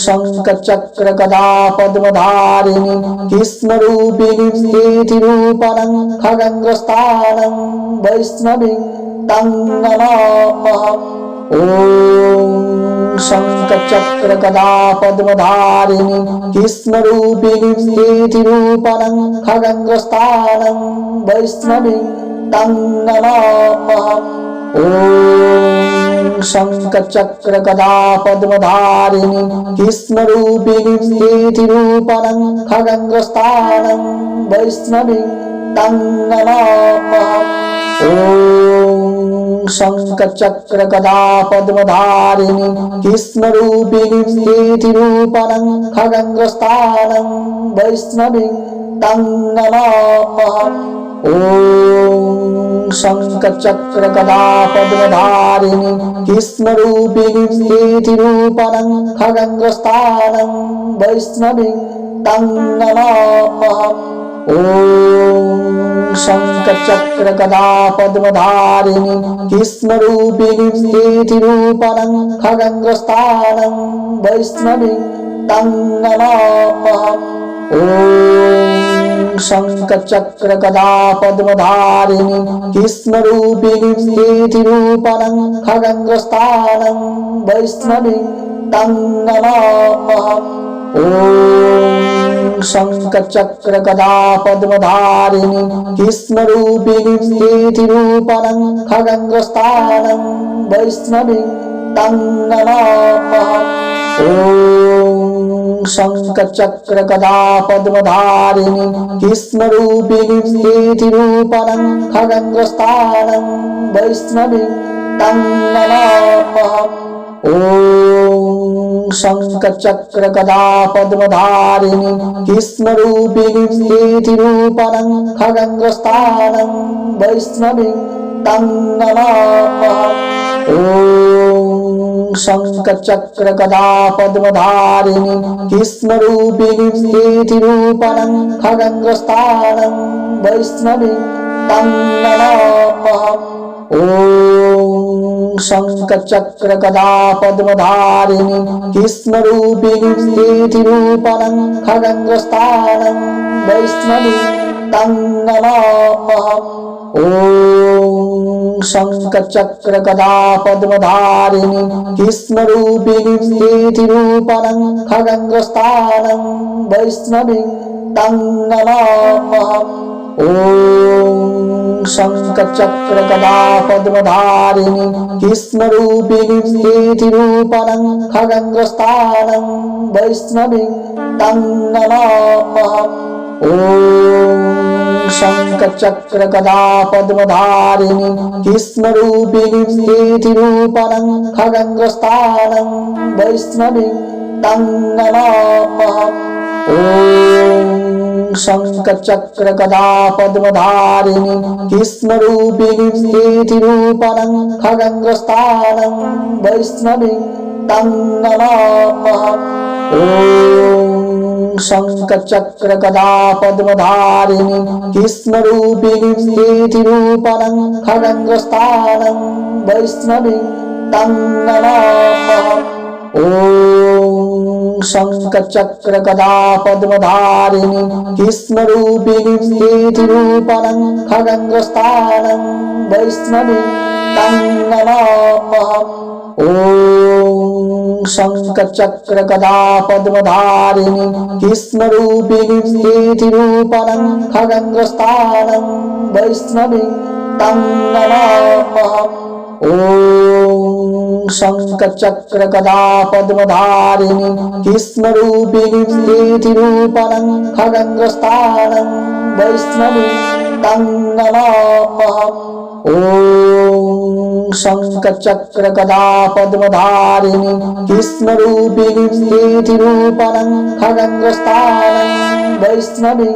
शंखचक्र गदा पद्मधारिणी कृष्णरूपिणीं स्थितिरूपणं खगङ्गस्थानं वैष्णवीं तं नमामः। ॐ शंखचक्र गदा पद्मधारिणी कृष्णरूपिणीं स्थितिरूपणं खगङ्गस्थानं वैष्णवीं तं नमामः। ॐ शंखचक्र गदा पद्मधारिणी कृष्णरूपिणीं स्थितिरूपणं खगङ्गस्थानं वैष्णवीं तं नमामः। ॐ शंखचक्र गदा पद्मधारिणी कृष्णरूपिणीं स्थितिरूपणं खगङ्गस्थानं वैष्णवीं तं नमामः। ॐ शंखचक्र गदा पद्मधारिणी कृष्णरूपिणीं स्थितिरूपणं खगङ्गस्थानं वैष्णवीं तं नमामः। ॐ शंखचक्र गदा पद्मधारिणी कृष्णरूपिणीं स्थितिरूपणं खगङ्गस्थानं वैष्णवीं तं नमामः। ॐ शंखचक्र गदा पद्मधारिणी कृष्णरूपिणीं स्थितिरूपणं खगङ्गस्थानं वैष्णवीं तं नमामः। ॐ शंखचक्र गदा पद्मधारिणी कृष्णरूपिणीं स्थितिरूपणं खगङ्गस्थानं वैष्णवीं तं नमामः। ॐ शंखचक्र गदा पद्मधारिणी कृष्णरूपिणीं स्थितिरूपणं खगङ्गस्थानं वैष्णवीं तं नमामः। ॐ शंखचक्र गदा पद्मधारिणी कृष्णरूपिणीं स्थितिरूपणं खगङ्गस्थानं वैष्णवीं तं नमामः। ॐ शंखचक्र गदा पद्मधारिणी कृष्णरूपिणीं स्थितिरूपणं खगङ्गस्थानं वैष्णवीं तं नमामः। ॐ शंखचक्र गदा पद्मधारिणी कृष्णरूपिणीं स्थितिरूपणं खगङ्गस्थानं वैष्णवीं तं नमामः। ॐ शंखचक्र गदा पद्मधारिणी कृष्णरूपिणीं स्थितिरूपणं खगङ्गस्थानं वैष्णवीं तं नमामः। ॐ शंखचक्र गदा पद्मधारिणी कृष्णरूपिणीं स्थितिरूपणं खगङ्गस्थानं वैष्णवीं तं नमामः। ॐ शंखचक्र गदा पद्मधारिणी कृष्णरूपिणीं स्थितिरूपणं खगङ्गस्थानं वैष्णवीं तं नमामः। ॐ शंखचक्र गदा पद्मधारिणी कृष्णरूपिणीं स्थितिरूपणं खगङ्गस्थानं वैष्णवीं तं नमामः। ॐ शंखचक्र गदा पद्मधारिणी कृष्णरूपिणीं स्थितिरूपणं खगङ्गस्थानं वैष्णवीं तं नमामः। ॐ शंखचक्र गदा पद्मधारिणी कृष्णरूपिणीं स्थितिरूपणं खगङ्गस्थानं वैष्णवीं तं नमामः। ॐ शंखचक्र गदा पद्मधारिणी कृष्णरूपिणीं स्थितिरूपणं खगङ्गस्थानं वैष्णवीं तं नमामः। ॐ शंखचक्र गदा पद्मधारिणी कृष्णरूपिणीं स्थितिरूपणं खगङ्गस्थानं वैष्णवीं तं नमामः। ॐ शंखचक्र गदा पद्मधारिणी कृष्णरूपिणीं स्थितिरूपणं खगङ्गस्थानं वैष्णवीं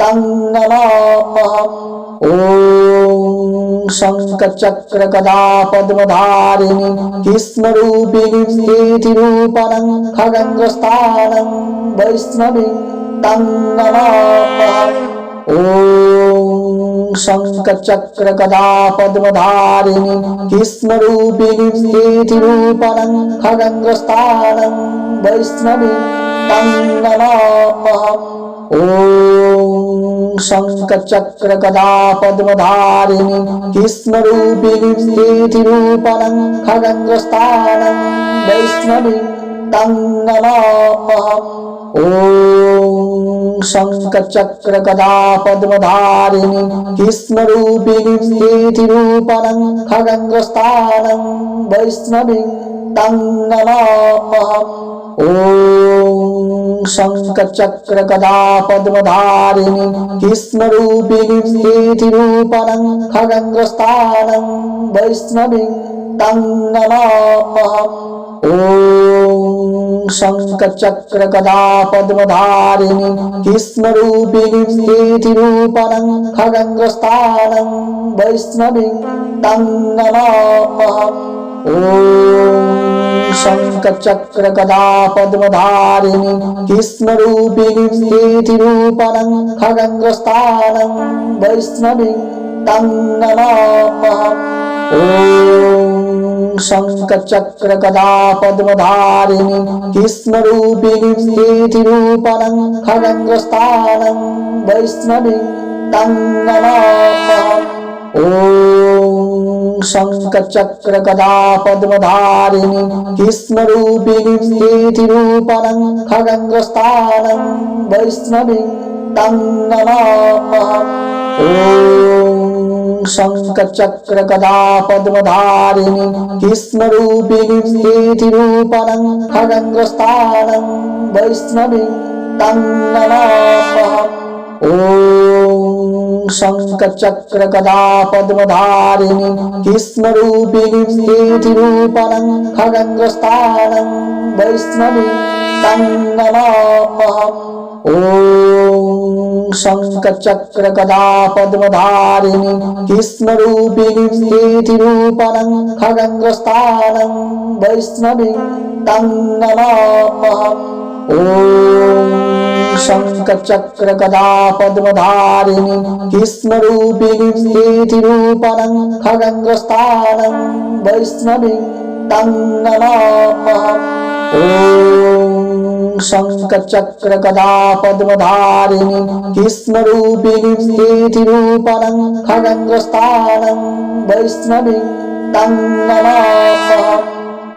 तं नमामः। ॐ शंखचक्र गदा पद्मधारिणी कृष्णरूपिणीं स्थितिरूपणं खगङ्गस्थानं वैष्णवीं तं नमामः। ॐ शङ्खचक्रगदा पद्मधारिणीं कृष्णरूपिणीं स्थितिरूपणं खगङ्गस्थानं वैष्णवीं तं नमाम्यहम्। ॐ शङ्खचक्रगदा पद्मधारिणीं कृष्णरूपिणीं स्थितिरूपणं खगङ्गस्थानं वैष्णवीं तं नमाम्यहम्। ॐ शङ्खचक्रगदा पद्मधारिणीं कृष्णरूपिणीं स्थितिरूपणं खगङ्गस्थानं वैष्णवीं तं नमाम्यहम्। ॐ शङ्खचक्रगदा पद्मधारिणीं कृष्णरूपिणीं स्थितिरूपणं खगङ्गस्थानं वैष्णवीं तं नमाम्यहम्। ॐ शङ्खचक्रगदा पद्मधारिणीं कृष्णरूपिणीं स्थितिरूपणं खगङ्गस्थानं वैष्णवीं तं नमाम्यहम्। ॐ शङ्खचक्रगदा पद्मधारिणीं कृष्णरूपिणीं स्थितिरूपणं खगङ्गस्थानं वैष्णवीं तं नमाम्यहम्। ॐ शङ्खचक्रगदा पद्मधारिणीं कृष्णरूपिणीं स्थितिरूपणं खगङ्गस्थानं वैष्णवीं तं नमाम्यहम्। ॐ शङ्खचक्रगदा पद्मधारिणीं कृष्णरूपिणीं स्थितिरूपणं खगङ्गस्थानं वैष्णवीं तं नमाम्यहम्। ॐ शङ्खचक्रगदा पद्मधारिणीं कृष्णरूपिणीं स्थितिरूपणं खगङ्गस्थानं वैष्णवीं तं नमाम्यहम्। ॐ शङ्खचक्रगदा पद्मधारिणीं कृष्णरूपिणीं स्थितिरूपणं खगङ्गस्थानं वैष्णवीं तं नमाम्यहम्। ॐ शङ्खचक्रगदा पद्मधारिणीं कृष्णरूपिणीं स्थितिरूपणं खगङ्गस्थानं वैष्णवीं तं नमाम्यहम्। ॐ शङ्खचक्रगदा पद्मधारिणीं कृष्णरूपिणीं स्थितिरूपणं खगङ्गस्थानं वैष्णवीं तं नमाम्यहम्। ॐ शङ्खचक्रगदा पद्मधारिणीं कृष्णरूपिणीं स्थितिरूपणं खगङ्गस्थानं वैष्णवीं तं नमाम्यहम्।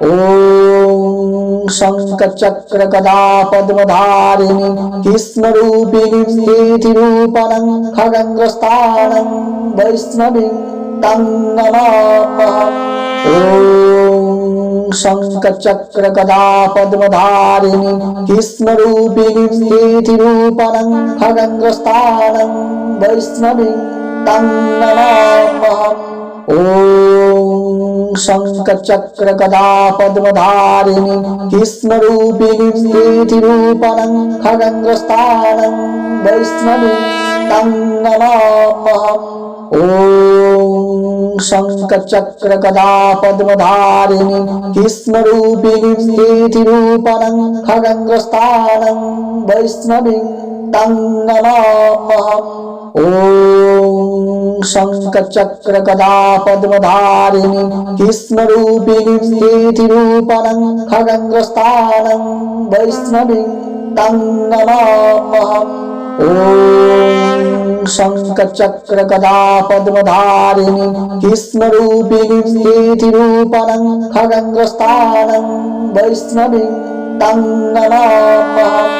ॐ शङ्खचक्रगदा पद्मधारिणीं कृष्णरूपिणीं स्थितिरूपणं खगङ्गस्थानं वैष्णवीं तं नमाम्यहम्। ॐ शङ्खचक्रगदा पद्मधारिणीं कृष्णरूपिणीं स्थितिरूपणं खगङ्गस्थानं वैष्णवीं तं नमाम्यहम्। ॐ शङ्खचक्रगदा पद्मधारिणीं कृष्णरूपिणीं स्थितिरूपणं खगङ्गस्थानं वैष्णवीं तं नमाम्यहम्। ॐ शङ्खचक्रगदा पद्मधारिणीं कृष्णरूपिणीं स्थितिरूपणं खगङ्गस्थानं वैष्णवीं तं नमाम्यहम्। ॐ शङ्खचक्रगदा पद्मधारिणीं कृष्णरूपिणीं स्थितिरूपणं खगङ्गस्थानं वैष्णवीं तं नमाम्यहम्। ॐ शङ्खचक्रगदा पद्मधारिणीं कृष्णरूपिणीं स्थितिरूपणं खगङ्गस्थानं वैष्णवीं तं नमाम्यहम्।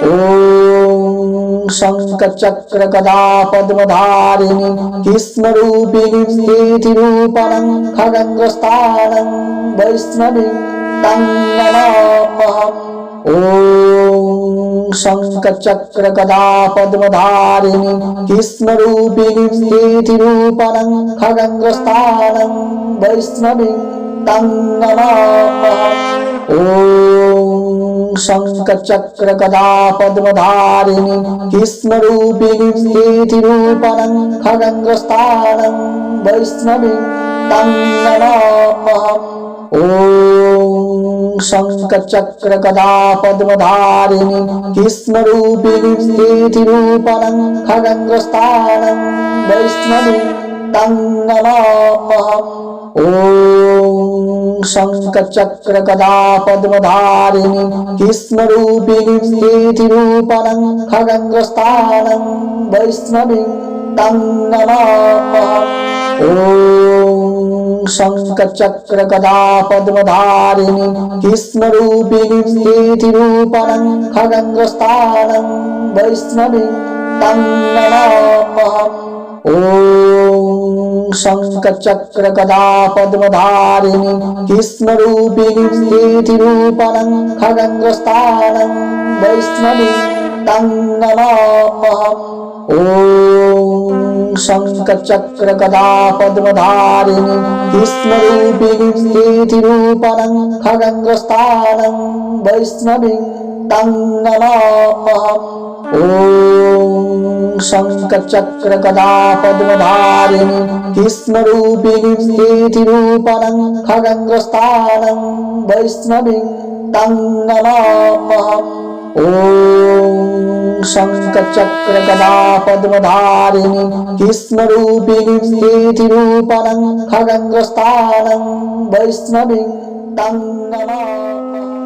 ॐ शङ्खचक्रगदा पद्मधारिणीं कृष्णरूपिणीं स्थितिरूपणं खगङ्गस्थानं वैष्णवीं तं नमाम्यहम्। ॐ शङ्खचक्रगदा पद्मधारिणीं कृष्णरूपिणीं स्थितिरूपणं खगङ्गस्थानं वैष्णवीं तं नमाम्यहम्। ॐ शङ्खचक्रगदा पद्मधारिणीं कृष्णरूपिणीं स्थितिरूपणं खगङ्गस्थानं वैष्णवीं तं नमाम्यहम्। ॐ शङ्खचक्रगदा पद्मधारिणीं कृष्णरूपिणीं स्थितिरूपणं खगङ्गस्थानं वैष्णवीं तं नमाम्यहम्। ॐ शङ्खचक्रगदा पद्मधारिणीं कृष्णरूपिणीं स्थितिरूपणं खगङ्गस्थानं वैष्णवीं तं नमाम्यहम्। ॐ शङ्खचक्रगदा पद्मधारिणीं कृष्णरूपिणीं स्थितिरूपणं खगङ्गस्थानं वैष्णवीं तं नमाम्यहम्। ॐ शङ्खचक्रगदा पद्मधारिणीं कृष्णरूपिणीं स्थितिरूपणं खगङ्गस्थानं वैष्णवीं तं नमाम्यहम्। ॐ शङ्खचक्रगदा पद्मधारिणीं कृष्णरूपिणीं स्थितिरूपणं खगङ्गस्थानं वैष्णवीं तं नमाम्यहम्। ॐ शङ्खचक्रगदा पद्मधारिणीं कृष्णरूपिणीं स्थितिरूपणं खगङ्गस्थानं वैष्णवीं तं नमाम्यहम्। ॐ शङ्खचक्रगदा पद्मधारिणीं कृष्णरूपिणीं स्थितिरूपणं खगङ्गस्थानं वैष्णवीं तं नमाम्यहम्।